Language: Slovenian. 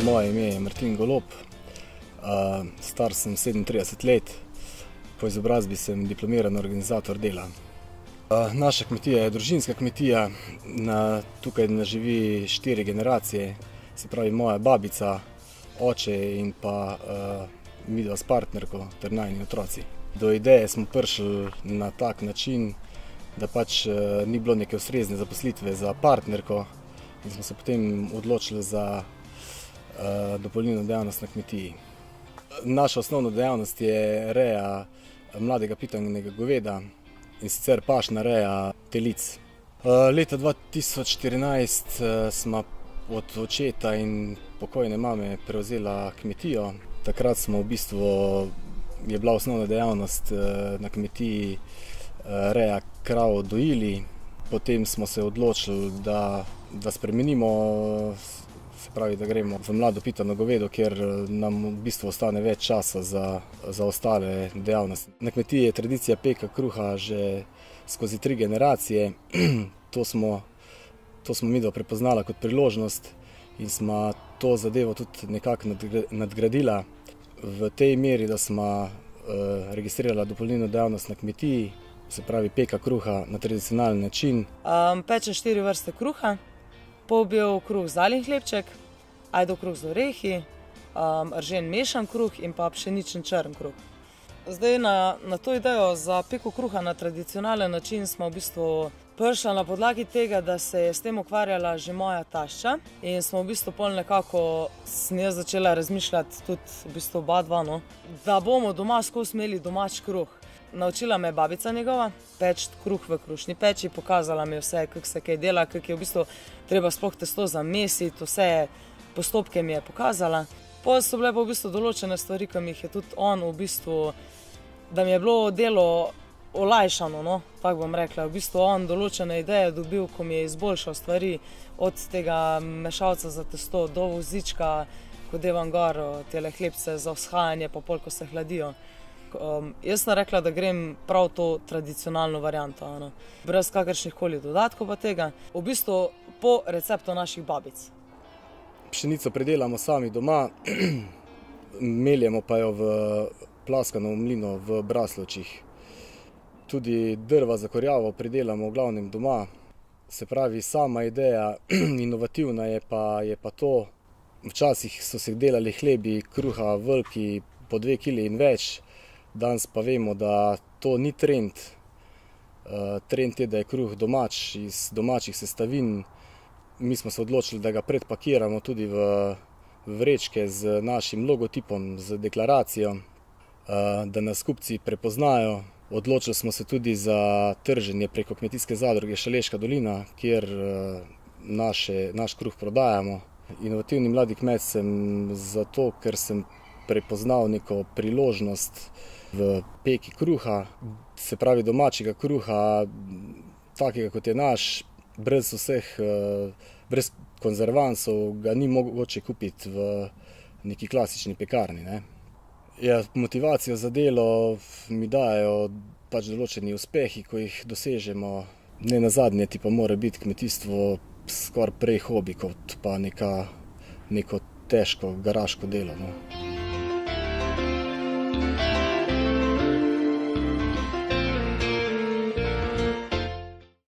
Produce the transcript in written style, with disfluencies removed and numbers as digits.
Moje ime je Martin Golob, star sem 37 let, po izobrazbi sem diplomiran organizator dela. Naša kmetija je družinska kmetija, tukaj živi 4 generacije, se pravi moja babica, oče in pa midva s partnerko ter najini otroci. Do ideje smo prišli na tak način, da pač ni bilo neke ustrezne zaposlitve za partnerko in smo se potem odločili za dopolnilno dejavnost na kmetiji. Naša osnovna dejavnost je reja mladega pitanega goveda, in sicer pašna reja telic. Leta 2014 smo od očeta in pokojne mame prevzela kmetijo. Takrat smo je bila osnovna dejavnost na kmetiji reja krav dojili. Potem smo se odločili, da spremenimo, se pravi, da gremo v mlado pitano govedo, kjer nam v bistvu ostane več časa za ostale dejavnosti. Na kmetiji je tradicija peka kruha že skozi 3 generacije. To smo midva prepoznala kot priložnost in smo to zadevo tudi nekako nadgradila v tej meri, da smo registrirala dopolnilno dejavnost na kmetiji, se pravi peka kruha na tradicionalen način. Pečem 4 vrste kruha, polbel kruh zalin hlebček, ajdo kruh z orehi, ržen mešan kruh in pa pšeničen črn kruh. Zdaj na to idejo za peko kruha na tradicionalen način smo v bistvu prišli na podlagi tega, da se je s tem ukvarjala že moja tašča in smo v bistvu pol nekako sem jaz začela razmišljati tudi v bistvu oba dva, no, da bomo doma skozi imeli domač kruh. Naučila me je babica njegova peči kruh v krušni peči, pokazala mi je vse, kako se kaj dela, kako je v bistvu treba sploh testo zamesiti, vse postopke mi je pokazala. Potem so bile pa v bistvu določene stvari, ki mi jih je tudi on v bistvu, da mi je bilo delo olajšano, no, tako bom rekla. V bistvu on določene ideje dobil, ko mi je izboljšal stvari, od tega mešalca za testo do vozička, ko devam gor tele hlebce za vzhajanje, pa pol, ko se hladijo. Jaz sem rekla, da grem prav to tradicionalno varianto, no, brez kakršnih koli dodatkov pa tega, v bistvu po receptu naših babic. Pšenico predelamo sami doma, meljemo pa jo v plaskano mlino v Braslovčih. Tudi drva za kurjavo pridelamo v glavnem doma. Se pravi, sama ideja inovativna je pa to. Včasih so se delali hlebi kruha veliki po 2 kili in več, danes pa vemo, da to ni trend. Trend je, da je kruh domač, iz domačih sestavin. Mi smo se odločili, da ga predpakiramo tudi v vrečke z našim logotipom, z deklaracijo, da nas kupci prepoznajo. Odločili smo se tudi za trženje preko kmetijske zadruge Šaleška dolina, kjer naš kruh prodajamo. Inovativni mladi kmet sem zato, ker sem prepoznal neko priložnost v peki kruha, se pravi domačega kruha, takega kot je naš, brez konzervansov ga ni mogoče kupiti v neki klasični pekarni, ne. Ja, motivacijo za delo mi dajo pač določeni uspehi, ko jih dosežemo. Ne nazadnje ti pa mora biti kmetijstvo skoraj prej hobi, kot pa neko težko garaško delo, no.